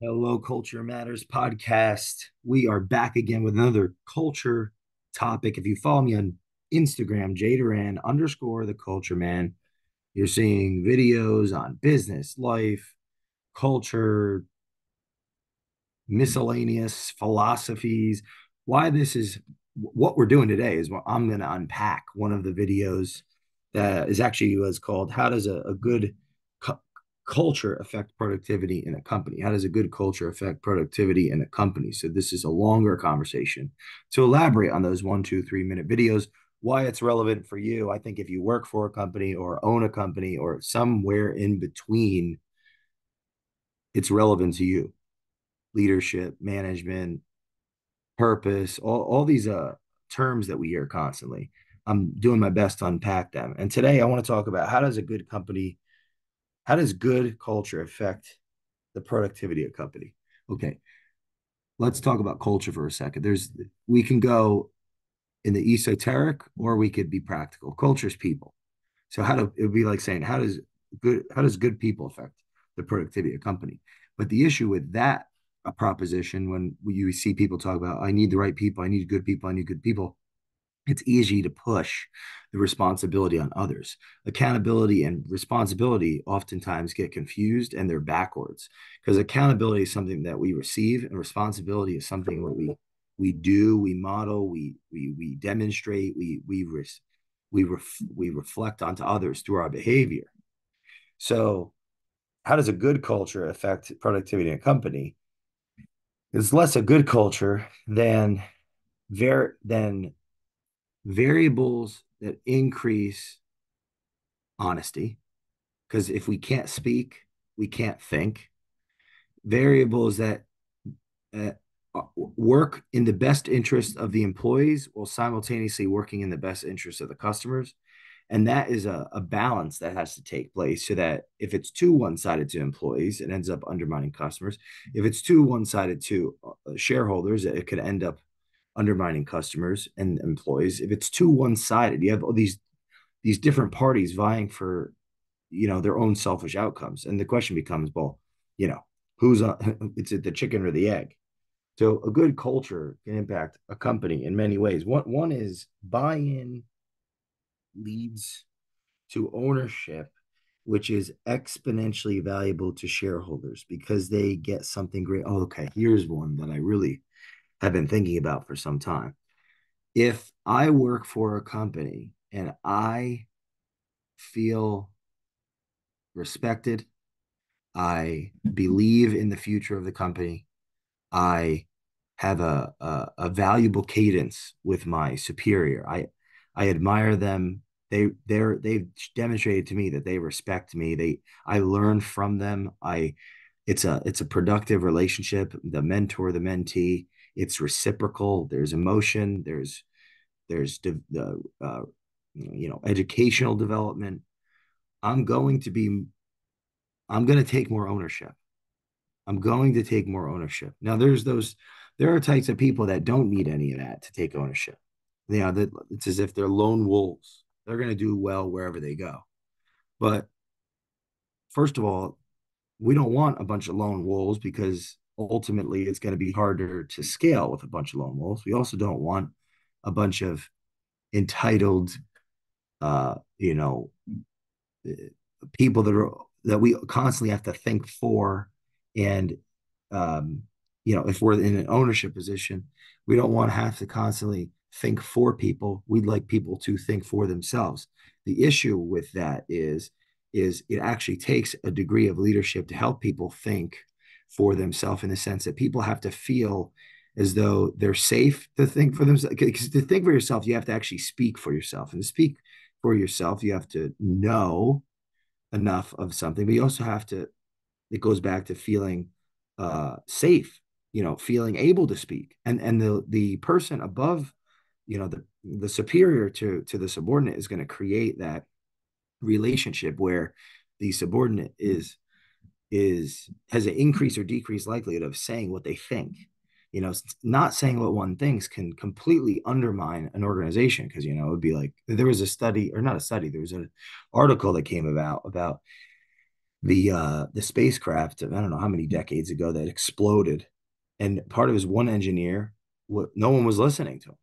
Hello, Culture Matters podcast. We are back again with another culture topic. If you follow me on Instagram, Jay Doran _ the Culture Man, you're seeing videos on business, life, culture, miscellaneous philosophies. Why this is what we're doing today is what I'm going to unpack one of the videos that is actually was called "How does a good cu- culture affect productivity in a company? How does a good culture affect productivity in a company?" So this is a longer conversation to elaborate on those 1, 2, 3 minute videos. Why it's relevant for you. I think if you work for a company or own a company or somewhere in between, it's relevant to you. Leadership, management, purpose, all these terms that we hear constantly. I'm doing my best to unpack them. And today I want to talk about how does good culture affect the productivity of a company? Okay, let's talk about culture for a second. We can go in the esoteric or we could be practical. Culture is people. So it would be like saying how does good people affect the productivity of a company? But the issue with that a proposition when you see people talk about I need the right people, I need good people, I need good people, it's easy to push the responsibility on others. Accountability and responsibility oftentimes get confused and they're backwards because accountability is something that we receive and responsibility is something that we do, we model, we demonstrate, we reflect onto others through our behavior. So, how does a good culture affect productivity in a company? It's less a good culture than variables that increase honesty. Because if we can't speak, we can't think. Variables that uh, work in the best interest of the employees while simultaneously working in the best interest of the customers. And that is a balance that has to take place so that if it's too one sided to employees, it ends up undermining customers. If it's too one sided to shareholders, it could end up undermining customers and employees. If it's too one sided, you have all these different parties vying for their own selfish outcomes, and the question becomes, well, you know, who's it's the chicken or the egg? So a good culture can impact a company in many ways. One is buy-in leads to ownership, which is exponentially valuable to shareholders because they get something great. Oh, okay, here's one that I really have been thinking about for some time. If I work for a company and I feel respected, I believe in the future of the company, I have a valuable cadence with my superior. I admire them. They've demonstrated to me that they respect me. I learn from them. I it's a productive relationship. The mentor, the mentee. It's reciprocal. There's emotion. There's the educational development. I'm going to be I'm going to take more ownership. I'm going to take more ownership. Now, there are types of people that don't need any of that to take ownership. It's as if they're lone wolves. They're going to do well wherever they go. But first of all, we don't want a bunch of lone wolves because ultimately it's going to be harder to scale with a bunch of lone wolves. We also don't want a bunch of entitled, uh, you know, people that we constantly have to think for. And um, if we're in an ownership position, we don't want to have to constantly think for people. We'd like people to think for themselves. The issue with that is it actually takes a degree of leadership to help people think for themselves in the sense that people have to feel as though they're safe to think for themselves. Because to think for yourself, you have to actually speak for yourself. And to speak for yourself, you have to know enough of something, but you also have to, it goes back to feeling safe, feeling able to speak. And the person above, the superior to the subordinate is going to create that relationship where the subordinate is has an increase or decrease likelihood of saying what they think. Not saying what one thinks can completely undermine an organization because it would be like there was a study, or not a study, there was an article that came about the spacecraft, I don't know how many decades ago, that exploded, and part of his one engineer, no one was listening to him.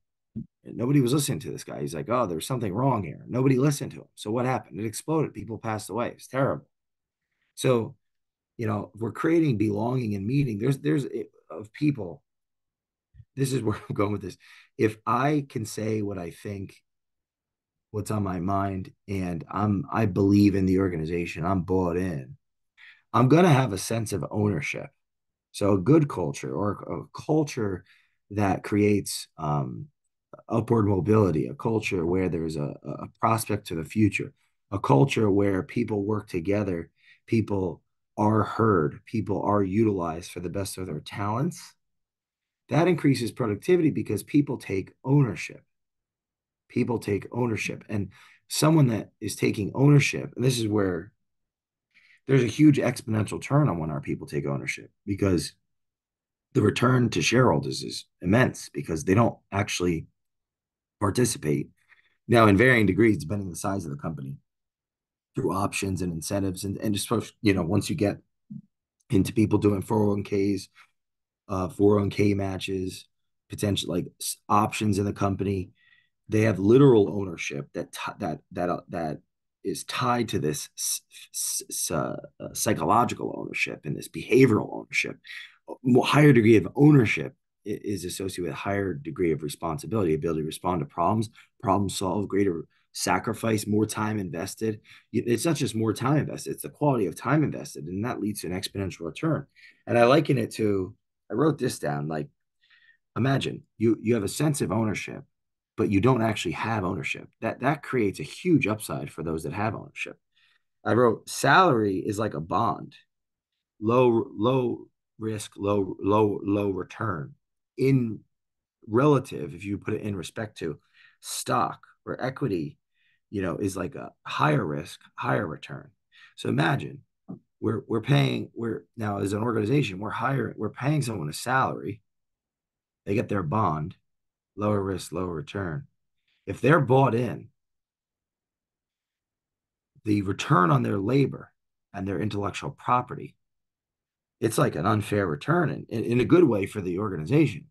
Nobody was listening to this guy. He's like, oh, there's something wrong here. Nobody listened to him. So what happened? It exploded. People passed away. It's terrible. So, if we're creating belonging and meaning, there's of people. This is where I'm going with this. If I can say what I think, what's on my mind, and I believe in the organization, I'm bought in, I'm gonna have a sense of ownership. So a good culture, or a culture that creates upward mobility, a culture where there's a prospect to the future, a culture where people work together, people are heard, people are utilized for the best of their talents. That increases productivity because people take ownership. People take ownership. And someone that is taking ownership, and this is where there's a huge exponential turn on when our people take ownership, because the return to shareholders is immense because they don't actually participate now in varying degrees, depending on the size of the company, through options and incentives. And just, once you get into people doing 401ks, 401k matches, potential like options in the company, they have literal ownership that is tied to this psychological ownership and this behavioral ownership. Higher degree of ownership is associated with higher degree of responsibility, ability to respond to problems, problem solve, greater sacrifice, more time invested. It's not just more time invested, it's the quality of time invested, and that leads to an exponential return. And I liken it to, I wrote this down, like, imagine you have a sense of ownership, but you don't actually have ownership. That creates a huge upside for those that have ownership. I wrote, salary is like a bond, low risk, low return. In relative, if you put it in respect to stock or equity, is like a higher risk, higher return. So imagine we're now, as an organization, we're paying someone a salary, they get their bond, lower risk, lower return. If they're bought in, the return on their labor and their intellectual property, it's like an unfair return in a good way for the organization.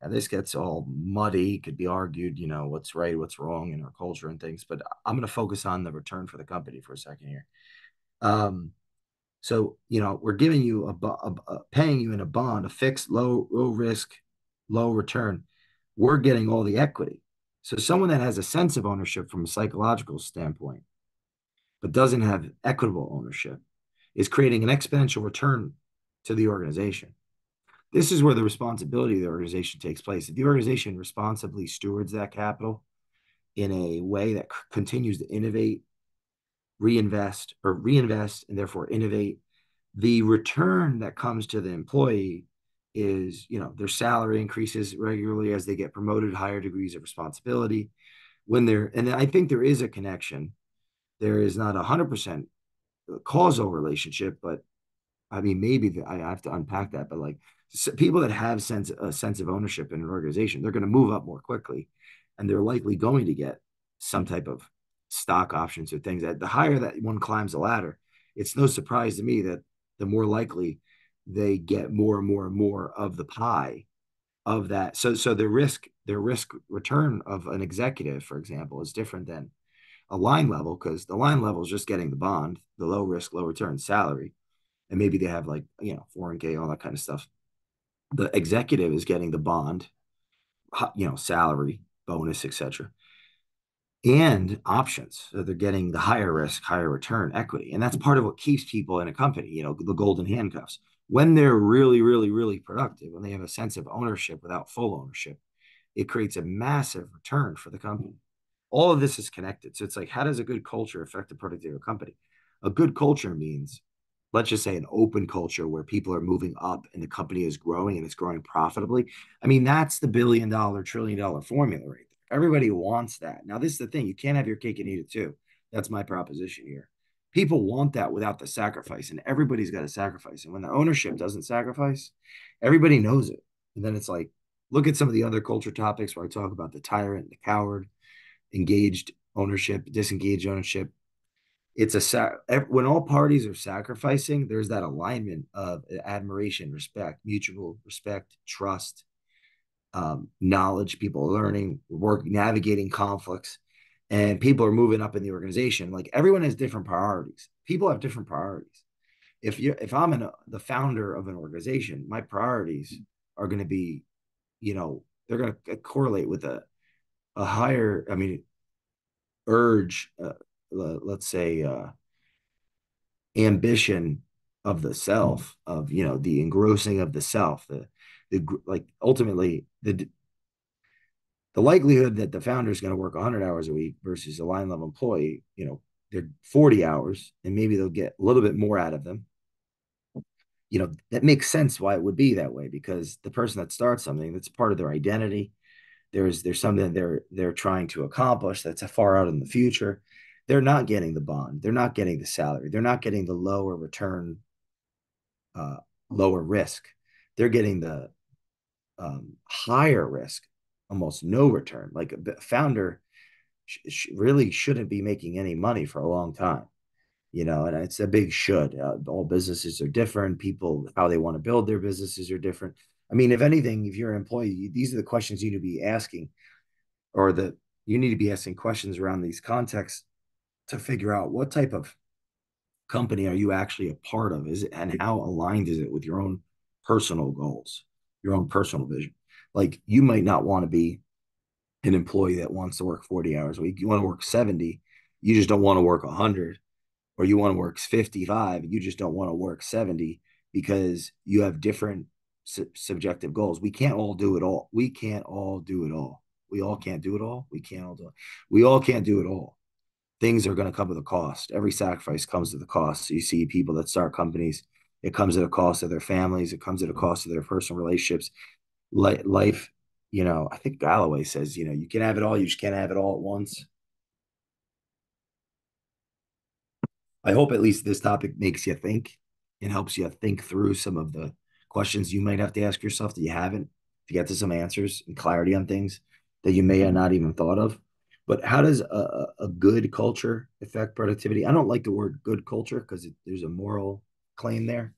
And this gets all muddy, could be argued, what's right, what's wrong in our culture and things. But I'm going to focus on the return for the company for a second here. So, we're giving you paying you in a bond, a fixed, low risk, low return. We're getting all the equity. So someone that has a sense of ownership from a psychological standpoint, but doesn't have equitable ownership, is creating an exponential return to the organization. This is where the responsibility of the organization takes place. If the organization responsibly stewards that capital in a way that continues to reinvest, and therefore innovate, the return that comes to the employee is, their salary increases regularly as they get promoted, higher degrees of responsibility. And I think there is a connection. There is not 100% causal relationship, but I mean, maybe I have to unpack that, but like, people that have a sense of ownership in an organization, they're going to move up more quickly, and they're likely going to get some type of stock options or things. That the higher that one climbs the ladder, it's no surprise to me that the more likely they get more and more and more of the pie of that. So their risk return of an executive, for example, is different than a line level, because the line level is just getting the bond, the low risk, low return salary, and maybe they have, like, 401k, all that kind of stuff. The executive is getting the bond, salary, bonus, etc., and options. So they're getting the higher risk, higher return equity. And that's part of what keeps people in a company, the golden handcuffs. When they're really, really, really productive, when they have a sense of ownership without full ownership, it creates a massive return for the company. All of this is connected. So it's like, how does a good culture affect the productivity of a company? A good culture means, let's just say, an open culture where people are moving up and the company is growing and it's growing profitably. I mean, that's the $1 billion, $1 trillion formula right there. Everybody wants that. Now, this is the thing. You can't have your cake and eat it too. That's my proposition here. People want that without the sacrifice, and everybody's got to sacrifice. And when the ownership doesn't sacrifice, everybody knows it. And then it's like, look at some of the other culture topics where I talk about the tyrant, the coward, engaged ownership, disengaged ownership. it's when all parties are sacrificing, there's that alignment of admiration, respect, mutual respect, trust, knowledge, people learning, work, navigating conflicts, and people are moving up in the organization. Like everyone has different priorities. People have different priorities. If I'm the founder of an organization, my priorities are going to be, they're going to correlate with a higher, I mean, urge, let's say, ambition of the self, of the engrossing of the self, the like ultimately the likelihood that the founder is going to work 100 hours a week versus a line level employee, they're 40 hours and maybe they'll get a little bit more out of them. That makes sense why it would be that way, because the person that starts something, that's part of their identity. There's something they're trying to accomplish that's far out in the future. They're not getting the bond. They're not getting the salary. They're not getting the lower return, uh, lower risk. They're getting the higher risk, almost no return. Like a founder really shouldn't be making any money for a long time, and it's a big should. All businesses are different. People, how they want to build their businesses are different. I mean, if anything, if you're an employee, these are the questions you need to be asking, or you need to be asking questions around these contexts to figure out what type of company are you actually a part of, is it, and how aligned is it with your own personal goals, your own personal vision. Like you might not want to be an employee that wants to work 40 hours a week. You want to work 70. You just don't want to work 100, or you want to work 55. You just don't want to work 70 because you have different subjective goals. We can't all do it all. We can't all do it all. We all can't do it all. We can't all do it. We all can't do it all. Things are going to come with a cost. Every sacrifice comes with a cost. So you see people that start companies, it comes at a cost of their families. It comes at a cost of their personal relationships. Life, I think Galloway says, you can have it all. You just can't have it all at once. I hope at least this topic makes you think and helps you think through some of the questions you might have to ask yourself that you haven't, to get to some answers and clarity on things that you may have not even thought of. But how does a good culture affect productivity? I don't like the word good culture because there's a moral claim there.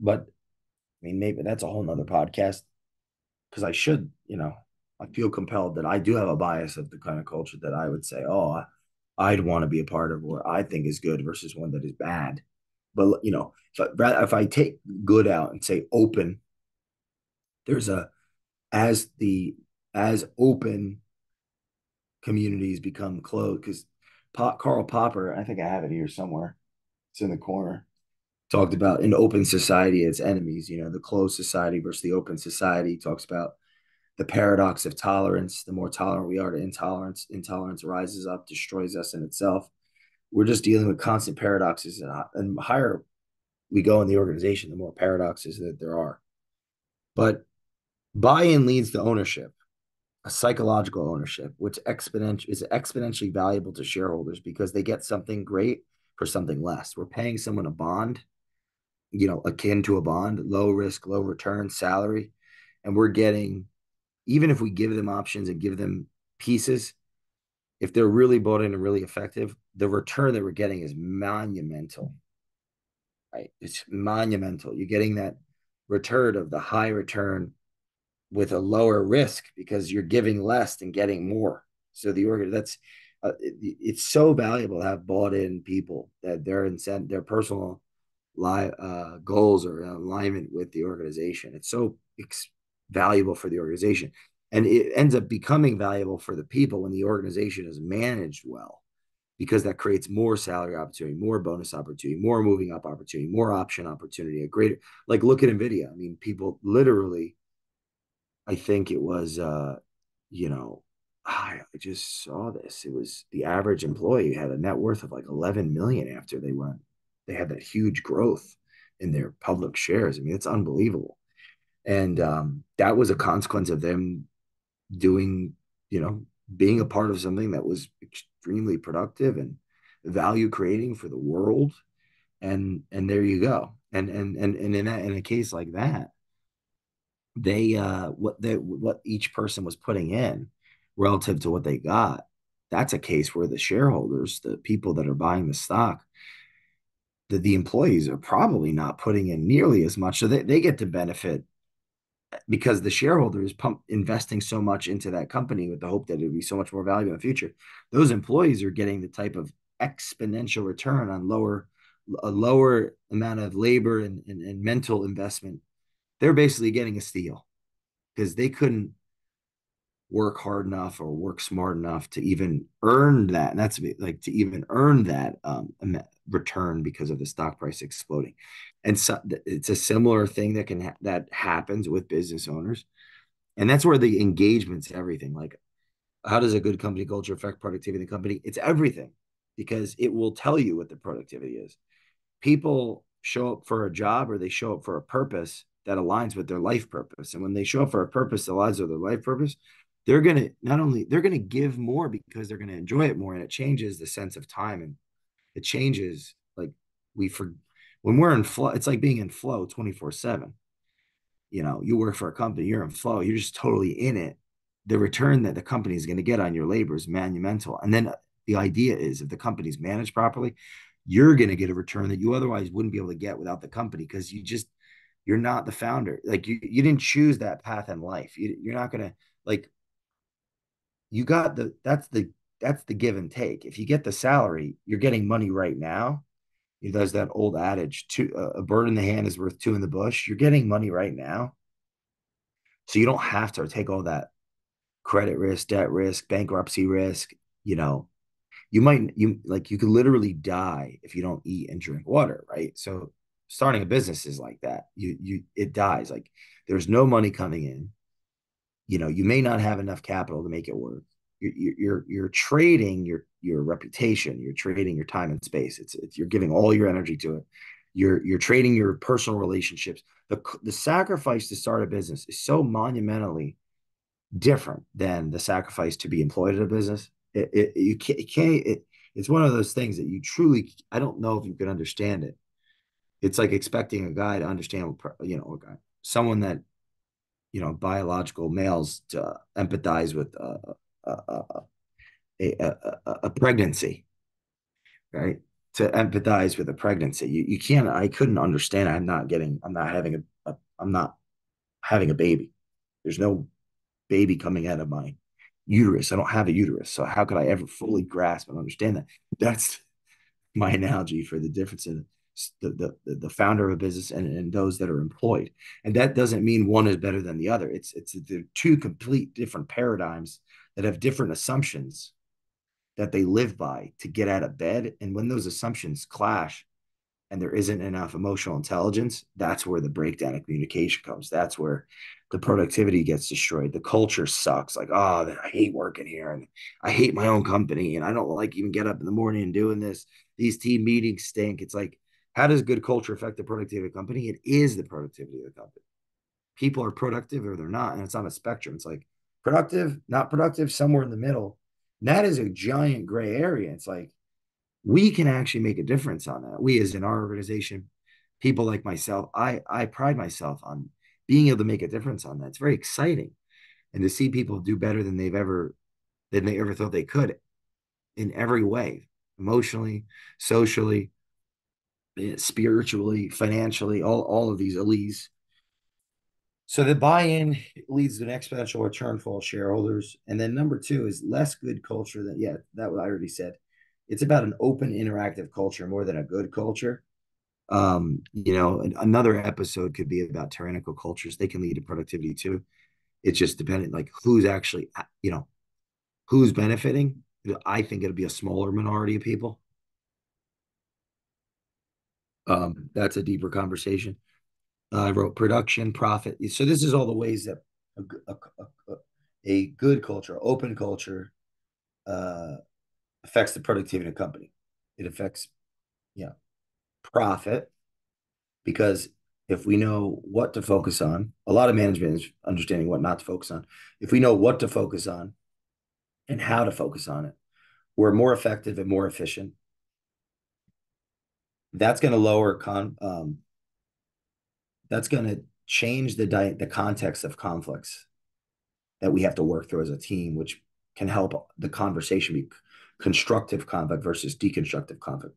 But I mean, maybe that's a whole nother podcast, because I feel compelled that I do have a bias of the kind of culture that I would say, oh, I'd want to be a part of, where I think is good versus one that is bad. But if I take good out and say open, there's a as the as open communities become closed, because Karl Popper, I think I have it here somewhere. It's in the corner. Talked about in open society its enemies. The closed society versus the open society. He talks about the paradox of tolerance. The more tolerant we are to intolerance rises up, destroys us in itself. We're just dealing with constant paradoxes, and higher we go in the organization, the more paradoxes that there are. But buy-in leads to ownership, a psychological ownership, which is exponentially valuable to shareholders because they get something great for something less. We're paying someone a bond, akin to a bond, low risk, low return salary, and we're getting, even if we give them options and give them pieces, if they're really bought in and really effective, the return that we're getting is monumental, right? It's monumental. You're getting that return of the high return with a lower risk because you're giving less and getting more. So it's so valuable to have bought in people that their personal goals are in alignment with the organization. It's so valuable for the organization, and it ends up becoming valuable for the people when the organization is managed well, because that creates more salary opportunity, more bonus opportunity, more moving up opportunity, more option opportunity, a greater, like look at Nvidia. I mean, people literally, I think it was, I just saw this. It was the average employee had a net worth of like 11 million after they had that huge growth in their public shares. I mean, it's unbelievable. And that was a consequence of them doing, you know, being a part of something that was extremely productive and value creating for the world. And there you go. And in a case like that, what each person was putting in relative to what they got, that's a case where the shareholders, the people that are buying the stock, the employees are probably not putting in nearly as much. So they get to benefit because the shareholder is investing so much into that company with the hope that it would be so much more valuable in the future. Those employees are getting the type of exponential return on a lower amount of labor and mental investment. They're basically getting a steal because they couldn't work hard enough or work smart enough to even earn that. And that's like to even earn that return because of the stock price exploding. And so it's a similar thing that happens with business owners. And that's where the engagement's everything. Like, how does a good company culture affect productivity in the company? It's everything because it will tell you what the productivity is. People show up for a job or they show up for a purpose that aligns with their life purpose. And when they show up for a purpose that aligns with their life purpose, they're going to not only they're going to give more because they're going to enjoy it more, and it changes the sense of time, and it changes like we for when we're in flow. It's like being in flow 24/7. You work for a company, you're in flow, you're just totally in it. The return that the company is going to get on your labor is monumental. And then the idea is if the company's managed properly, you're going to get a return that you otherwise wouldn't be able to get without the company because you're not the founder. Like you didn't choose that path in life. You're not going to like, you got that's the give and take. If you get the salary, you're getting money right now. There's that old adage, a bird in the hand is worth two in the bush. You're getting money right now. So you don't have to take all that credit risk, debt risk, bankruptcy risk. You know, you could literally die if you don't eat and drink water, right? So starting a business is like that. It dies. Like there's no money coming in. You may not have enough capital to make it work. You're trading your reputation. You're trading your time and space. It's you're giving all your energy to it. You're trading your personal relationships. The sacrifice to start a business is so monumentally different than the sacrifice to be employed at a business. It's one of those things that you truly, I don't know if you could understand it. It's like expecting a guy to understand, someone that, biological males to empathize with a pregnancy, right? To empathize with a pregnancy. You can't, I couldn't understand. I'm not having a baby. There's no baby coming out of my uterus. I don't have a uterus. So how could I ever fully grasp and understand that? That's my analogy for the difference in the founder of a business and those that are employed. And that doesn't mean one is better than the other. It's they're two complete different paradigms that have different assumptions that they live by to get out of bed. And when those assumptions clash, and there isn't enough emotional intelligence, that's where the breakdown of communication comes. That's where the productivity gets destroyed. The culture sucks. Like, oh, I hate working here and I hate my own company and I don't like even get up in the morning and doing this. These team meetings stink. It's like, how does good culture affect the productivity of the company? It is the productivity of the company. People are productive or they're not. And it's on a spectrum. It's like productive, not productive, somewhere in the middle. And that is a giant gray area. It's like, we can actually make a difference on that. We, as in our organization, people like myself, I pride myself on being able to make a difference on that. It's very exciting, and to see people do better than they ever thought they could in every way, emotionally, socially, spiritually, financially, all of these elites. So the buy-in leads to an exponential return for all shareholders. And then number two is less good culture than, yeah, that what I already said. It's about an open, interactive culture more than a good culture. Another episode could be about tyrannical cultures. They can lead to productivity too. It's just dependent, like who's actually, who's benefiting. I think it'll be a smaller minority of people. That's a deeper conversation. I wrote production, profit. So this is all the ways that a, a, a good culture, open culture, uh, affects the productivity of a company. It affects, yeah, profit because if we know what to focus on, a lot of management is understanding what not to focus on. If we know what to focus on and how to focus on it, we're more effective and more efficient. That's going to lower that's going to change the context of conflicts that we have to work through as a team, which can help the conversation be constructive conflict versus deconstructive conflict.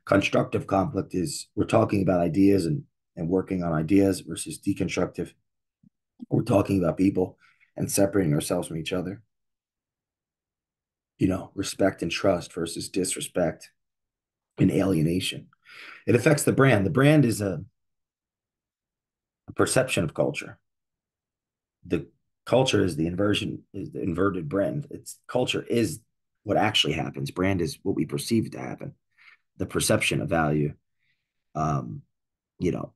Constructive conflict is we're talking about ideas and working on ideas versus deconstructive. We're talking about people and separating ourselves from each other. Respect and trust versus disrespect and alienation. It affects the brand. The brand is a perception of culture. The culture is the inverted brand. It's culture is what actually happens. Brand is what we perceive to happen. The perception of value. Um,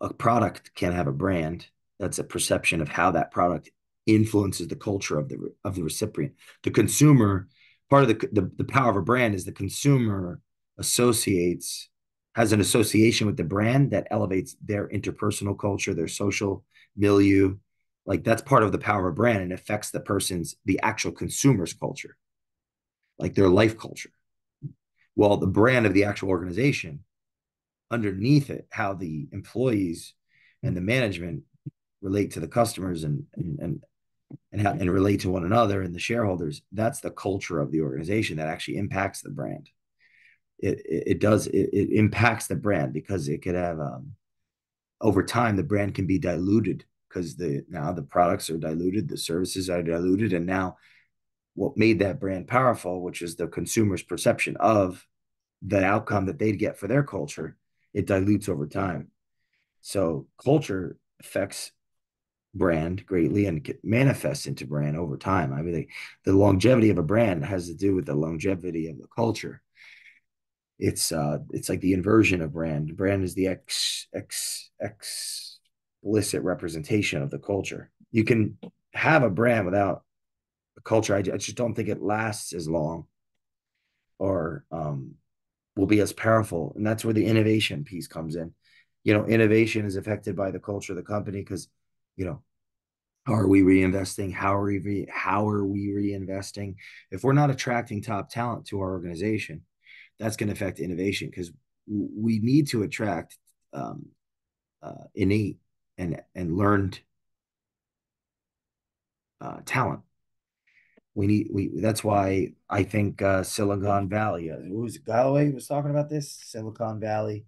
a product can have a brand. That's a perception of how that product influences the culture of the recipient. The consumer, part of the power of a brand is the consumer associates has an association with the brand that elevates their interpersonal culture, their social milieu. Like that's part of the power of a brand and affects the actual consumer's culture, like their life culture. Well, the brand of the actual organization underneath it, how the employees and the management relate to the customers and relate to one another and the shareholders. That's the culture of the organization that actually impacts the brand. It impacts the brand because it could have over time the brand can be diluted because now the products are diluted, the services are diluted, and now what made that brand powerful, which is the consumer's perception of the outcome that they'd get for their culture, it dilutes over time. So culture affects brand greatly and manifests into brand over time. I mean, the longevity of a brand has to do with the longevity of the culture. It's like the inversion of brand. Brand is the explicit representation of the culture. You can have a brand without a culture. I just don't think it lasts as long or will be as powerful. And that's where the innovation piece comes in. Innovation is affected by the culture of the company because, you know, are we reinvesting? How are we reinvesting? If we're not attracting top talent to our organization, that's going to affect innovation because we need to attract um, innate and learned talent. That's why I think Silicon Valley. Who was Galloway was talking about this? Silicon Valley.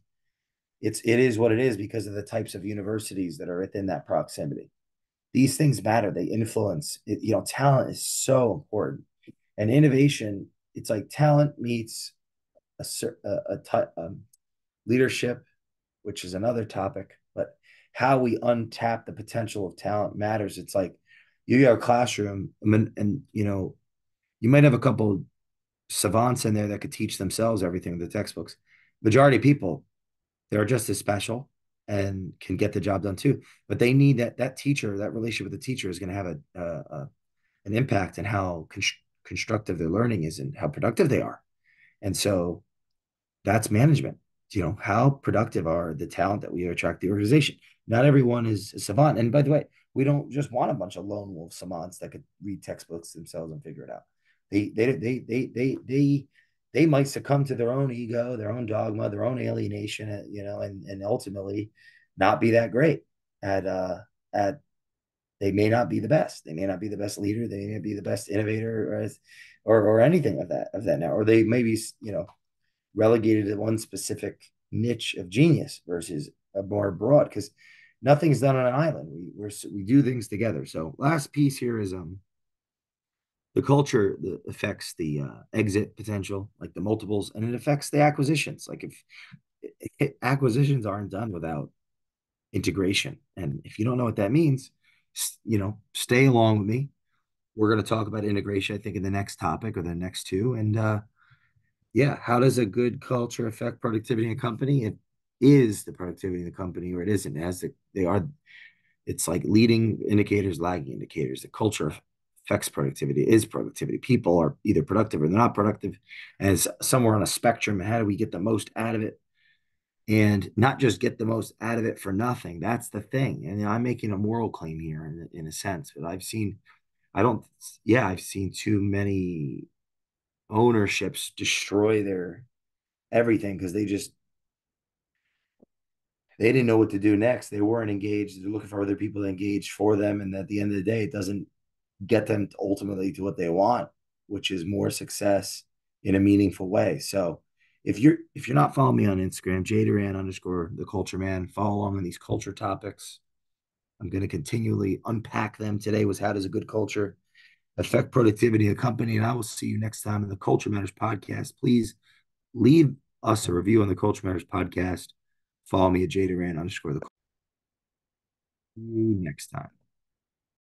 It is what it is because of the types of universities that are within that proximity. These things matter. They influence. Talent is so important, and innovation. It's like talent meets a leadership, which is another topic. But how we untap the potential of talent matters. It's like you have a classroom, and you might have a couple savants in there that could teach themselves everything in the textbooks. Majority of people, they're just as special and can get the job done too. But they need that teacher, that relationship with the teacher is going to have an impact in how constructive their learning is and how productive they are. And so that's management. How productive are the talent that we attract the organization? Not everyone is a savant. And by the way, we don't just want a bunch of lone wolf savants that could read textbooks themselves and figure it out. They might succumb to their own ego, their own dogma, their own alienation, and ultimately not be that great at they may not be the best. They may not be the best leader. They may not be the best innovator or anything of that now. Or they may be, relegated to one specific niche of genius versus a more broad because nothing's done on an island. We do things together. So last piece here is the culture that affects the exit potential, like the multiples, and it affects the acquisitions. Like if acquisitions aren't done without integration, and if you don't know what that means, stay along with me. We're going to talk about integration, I think, in the next topic or the next two, and yeah, how does a good culture affect productivity in a company? It is the productivity in the company, or it isn't. They are. It's like leading indicators, lagging indicators. The culture affects productivity. Is productivity. People are either productive or they're not productive, and it's somewhere on a spectrum. How do we get the most out of it, and not just get the most out of it for nothing? That's the thing. And I'm making a moral claim here in a sense, but I don't. Yeah, I've seen too many ownerships destroy their everything because they didn't know what to do next. They weren't engaged. They're looking for other people to engage for them. And at the end of the day, it doesn't get them ultimately to what they want, which is more success in a meaningful way. So if you're not following me on Instagram, Jay Doran underscore the culture man, follow along on these culture topics. I'm going to continually unpack them. Today was how does a good culture affect productivity of a company? And I will see you next time in the Culture Matters podcast. Please leave us a review on the Culture Matters podcast. Follow me at Jay Doran underscore the next time.